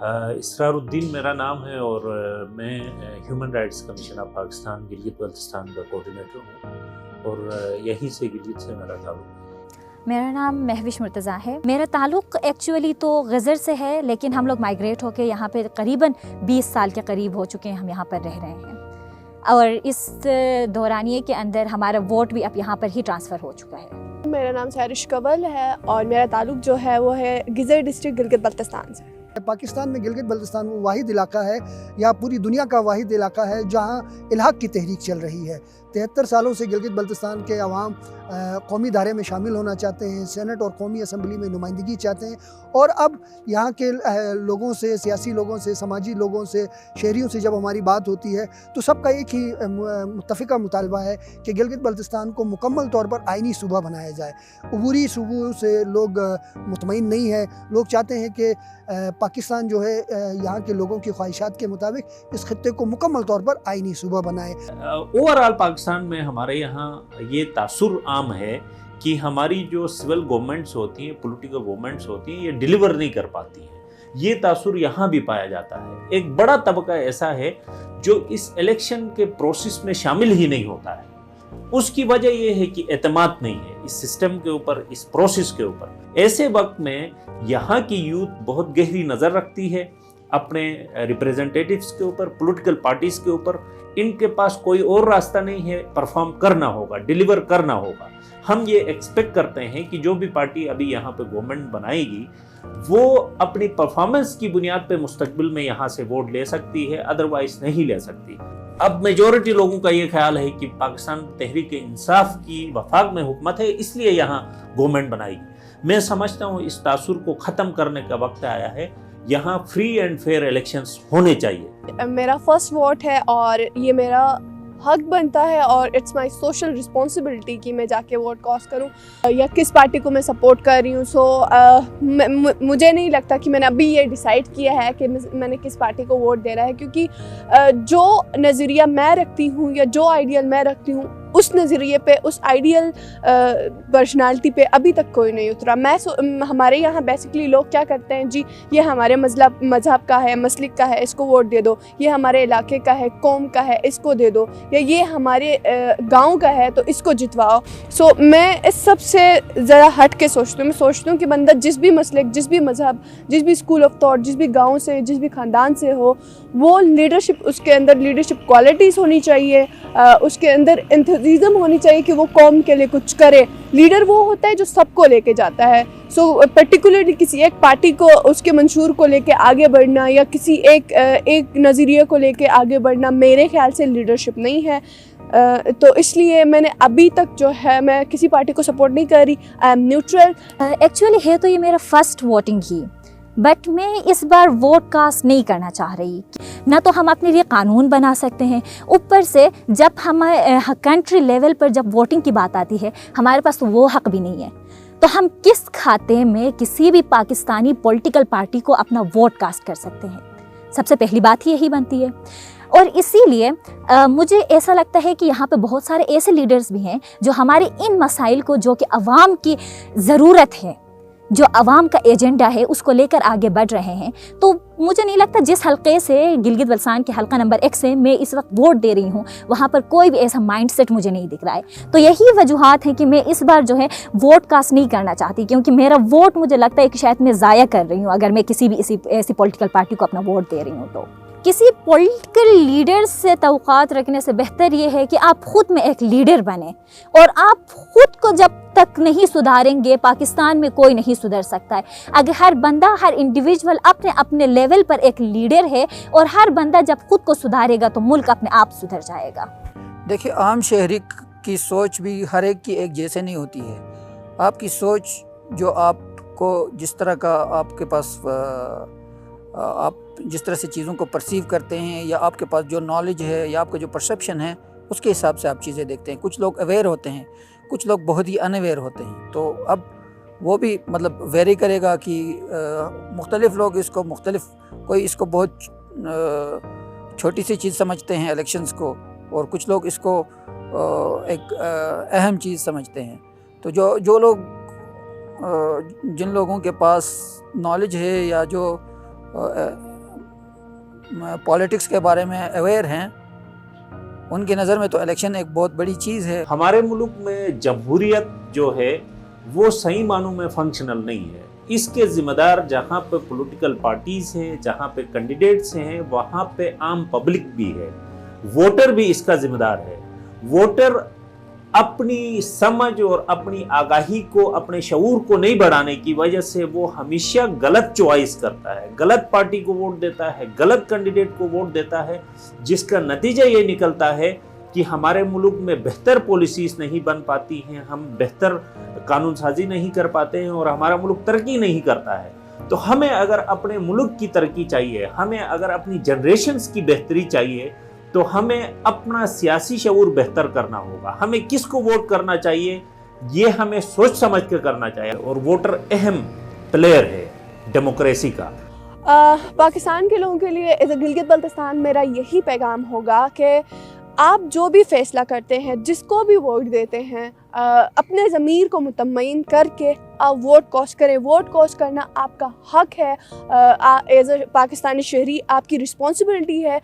इसरारुद्दीन मेरा नाम है और मैं human rights commission of Pakistan Gilgit Baltistan का कोऑर्डिनेटर हूँ और यहीं से गिलगित से मेरा ताल्लुक है। मेरा नाम महविश मुर्तज़ा है। मेरा ताल्लुक़ एक्चुअली तो गज़र से है, लेकिन हम लोग माइग्रेट होकर यहाँ पे करीबन 20 साल के करीब हो चुके हैं, हम यहाँ पर रह रहे हैं और इस दौरानिए के अंदर हमारा वोट भी अब यहाँ पर ही ट्रांसफ़र हो चुका है। मेरा नाम सारिश कंवल है और मेरा ताल्लुक़ जो है वो है गिज़र डिस्ट्रिक्ट गिलगित बल्तिस्तान से। पाकिस्तान में गिलगित बल्तिस्तान वो वाहिद इलाका है या पूरी दुनिया का वाहिद इलाका है जहाँ इल्हाक की तहरीक चल रही है। 73 सालों से गिलगित बल्तिस्तान के अवाम कौमी दायरे में शामिल होना चाहते हैं, सेनेट और कौमी असम्बली में नुमाइंदगी चाहते हैं और अब यहाँ के लोगों से, सियासी लोगों से, समाजी लोगों से, शहरियों से जब हमारी बात होती है तो सबका एक ही मुत्तफ़िका मुतालबा है कि गिलगित बल्तिस्तान को मुकम्मल तौर पर आइनी सूबा बनाया जाए। अबूरी सूबों से लोग मुतमईन नहीं है, लोग चाहते हैं कि पाकिस्तान जो है यहाँ के लोगों की ख्वाहिशात के मुताबिक इस खित्ते को मुकम्मल तौर पर आइनी सूबा बनाए। ओवरऑल पाकिस्तान में हमारे यहाँ ये तासुर आम है कि हमारी जो सिविल गवर्नमेंट्स होती हैं, पॉलिटिकल गवर्नमेंट्स होती हैं, ये डिलीवर नहीं कर पाती हैं। ये तासुर यहाँ भी पाया जाता है। एक बड़ा तबका ऐसा है जो इस इलेक्शन के प्रोसेस में शामिल ही नहीं होता है। उसकी वजह यह है कि एतमाद नहीं है इस सिस्टम के ऊपर, इस प्रोसेस के ऊपर। ऐसे वक्त में यहाँ की यूथ बहुत गहरी नज़र रखती है अपने रिप्रेजेंटेटिव्स के ऊपर, पॉलिटिकल पार्टीज के ऊपर। इनके पास कोई और रास्ता नहीं है, परफॉर्म करना होगा, डिलीवर करना होगा। हम ये एक्सपेक्ट करते हैं कि जो भी पार्टी अभी यहाँ पे गवर्नमेंट बनाएगी वो अपनी परफॉर्मेंस की बुनियाद पे मुस्तकबिल में यहाँ से वोट ले सकती है, अदरवाइज नहीं ले सकती। अब मेजॉरिटी लोगों का ये ख्याल है कि पाकिस्तान तहरीक इंसाफ की वफाक में हुकूमत है, इसलिए यहाँ गवर्नमेंट बनाएगी। मैं समझता हूँ इस तासुर को ख़त्म करने का वक्त आया है। यहाँ फ्री एंड फेयर इलेक्शंस होने चाहिए। मेरा फर्स्ट वोट है और ये मेरा हक बनता है और इट्स माय सोशल रिस्पॉन्सिबिलिटी कि मैं जाके वोट कास्ट करूं या किस पार्टी को मैं सपोर्ट कर रही हूं। मुझे नहीं लगता कि मैंने अभी ये डिसाइड किया है कि मैंने किस पार्टी को वोट देना है, क्योंकि जो नज़रिया मैं रखती हूं या जो आइडियल मैं रखती हूं उस नज़रिए पे, उस आइडियल पर्सनालिटी पे अभी तक कोई नहीं उतरा। हमारे यहाँ बेसिकली लोग क्या करते हैं, जी ये हमारे मज़हब का है, मसलिक का है, इसको वोट दे दो, ये हमारे इलाके का है, कौम का है, इसको दे दो, या ये हमारे गांव का है तो इसको जितवाओ। मैं इस सब से ज़रा हट के सोचती हूँ। मैं सोचती हूँ कि बंदा जिस भी मसलिक, जिस भी मज़हब, जिस भी स्कूल ऑफ थॉट, जिस भी गाँव से, जिस भी ख़ानदान से हो, वो लीडरशिप, उसके अंदर लीडरशिप क्वालिटीज़ होनी चाहिए, उसके अंदर एंथुसियाज्म होनी चाहिए कि वो कौम के लिए कुछ करे। लीडर वो होता है जो सबको लेके जाता है। पर्टिकुलरली किसी एक पार्टी को, उसके मंशूर को लेके आगे बढ़ना या किसी एक नज़रिए को लेके आगे बढ़ना मेरे ख्याल से लीडरशिप नहीं है। तो इसलिए मैंने अभी तक जो है मैं किसी पार्टी को सपोर्ट नहीं कर रही। I am neutral. एक्चुअली है तो ये मेरा फर्स्ट वोटिंग ही, बट मैं इस बार वोट कास्ट नहीं करना चाह रही। ना तो हम अपने लिए कानून बना सकते हैं, ऊपर से जब हम कंट्री लेवल पर जब वोटिंग की बात आती है हमारे पास तो वो हक भी नहीं है। तो हम किस खाते में किसी भी पाकिस्तानी पॉलिटिकल पार्टी को अपना वोट कास्ट कर सकते हैं? सबसे पहली बात ही यही बनती है। और इसीलिए मुझे ऐसा लगता है कि यहाँ पे बहुत सारे ऐसे लीडर्स भी हैं जो हमारे इन मसाइल को, जो कि अवाम की ज़रूरत है, जो अवाम का एजेंडा है, उसको लेकर आगे बढ़ रहे हैं। तो मुझे नहीं लगता जिस हल्के से गिलगित बल्तिस्तान के हल्का नंबर 1 से मैं इस वक्त वोट दे रही हूँ वहाँ पर कोई भी ऐसा माइंडसेट मुझे नहीं दिख रहा है। तो यही वजूहात है कि मैं इस बार जो है वोट कास्ट नहीं करना चाहती, क्योंकि मेरा वोट मुझे लगता है कि शायद मैं ज़ाया कर रही हूँ अगर मैं किसी भी ऐसी पॉलिटिकल पार्टी को अपना वोट दे रही हूँ। तो किसी पॉलिटिकल लीडर से तवक्कात रखने से बेहतर ये है कि आप खुद में एक लीडर बने, और आप खुद को जब तक नहीं सुधारेंगे पाकिस्तान में कोई नहीं सुधर सकता है। अगर हर बंदा, हर इंडिविजुअल अपने अपने लेवल पर एक लीडर है और हर बंदा जब खुद को सुधारेगा तो मुल्क अपने आप सुधर जाएगा। देखिए, आम शहरी की सोच भी हर एक की एक जैसे नहीं होती है। आपकी सोच जो आपको जिस तरह का आपके पास आप जिस तरह से चीज़ों को परसीव करते हैं, या आपके पास जो नॉलेज है या आपका जो परसेप्शन है, उसके हिसाब से आप चीज़ें देखते हैं। कुछ लोग अवेयर होते हैं, कुछ लोग बहुत ही अनअवेयर होते हैं। तो अब वो भी मतलब वेरी करेगा कि मुख्तलिफ लोग इसको मुख्तलिफ, कोई इसको बहुत छोटी सी चीज़ समझते हैं इलेक्शंस को, और कुछ लोग इसको एक अहम चीज़ समझते हैं। तो जो लोग जिन लोगों के पास नॉलेज है या जो पॉलिटिक्स के बारे में अवेयर हैं, उनकी नज़र में तो इलेक्शन एक बहुत बड़ी चीज़ है। हमारे मुल्क में जमहूरियत जो है वो सही मानों में फंक्शनल नहीं है। इसके जिम्मेदार जहाँ पे पॉलिटिकल पार्टीज़ हैं, जहाँ पे कैंडिडेट्स हैं, वहाँ पे आम पब्लिक भी है, वोटर भी इसका जिम्मेदार है। वोटर अपनी समझ और अपनी आगाही को, अपने शऊर को नहीं बढ़ाने की वजह से वो हमेशा गलत चॉइस करता है, गलत पार्टी को वोट देता है, गलत कैंडिडेट को वोट देता है, जिसका नतीजा ये निकलता है कि हमारे मुल्क में बेहतर पॉलिसीज नहीं बन पाती हैं, हम बेहतर कानून साजी नहीं कर पाते हैं और हमारा मुल्क तरक्की नहीं करता है। तो हमें अगर अपने मुल्क की तरक्की चाहिए, हमें अगर अपनी जनरेशन्स की बेहतरी चाहिए, तो हमें अपना सियासी शऊर बेहतर करना होगा। हमें किसको वोट करना चाहिए ये हमें सोच समझ कर करना चाहिए, और वोटर अहम प्लेयर है डेमोक्रेसी का। पाकिस्तान के लोगों के लिए एज ए गिलगित बल्तिस्तान मेरा यही पैगाम होगा कि आप जो भी फैसला करते हैं, जिसको भी वोट देते हैं, अपने ज़मीर को मुतमईन करके आप वोट कास्ट करें। वोट कास्ट करना आपका हक है, एज ए पाकिस्तानी शहरी आपकी रिस्पॉन्सिबिलिटी है।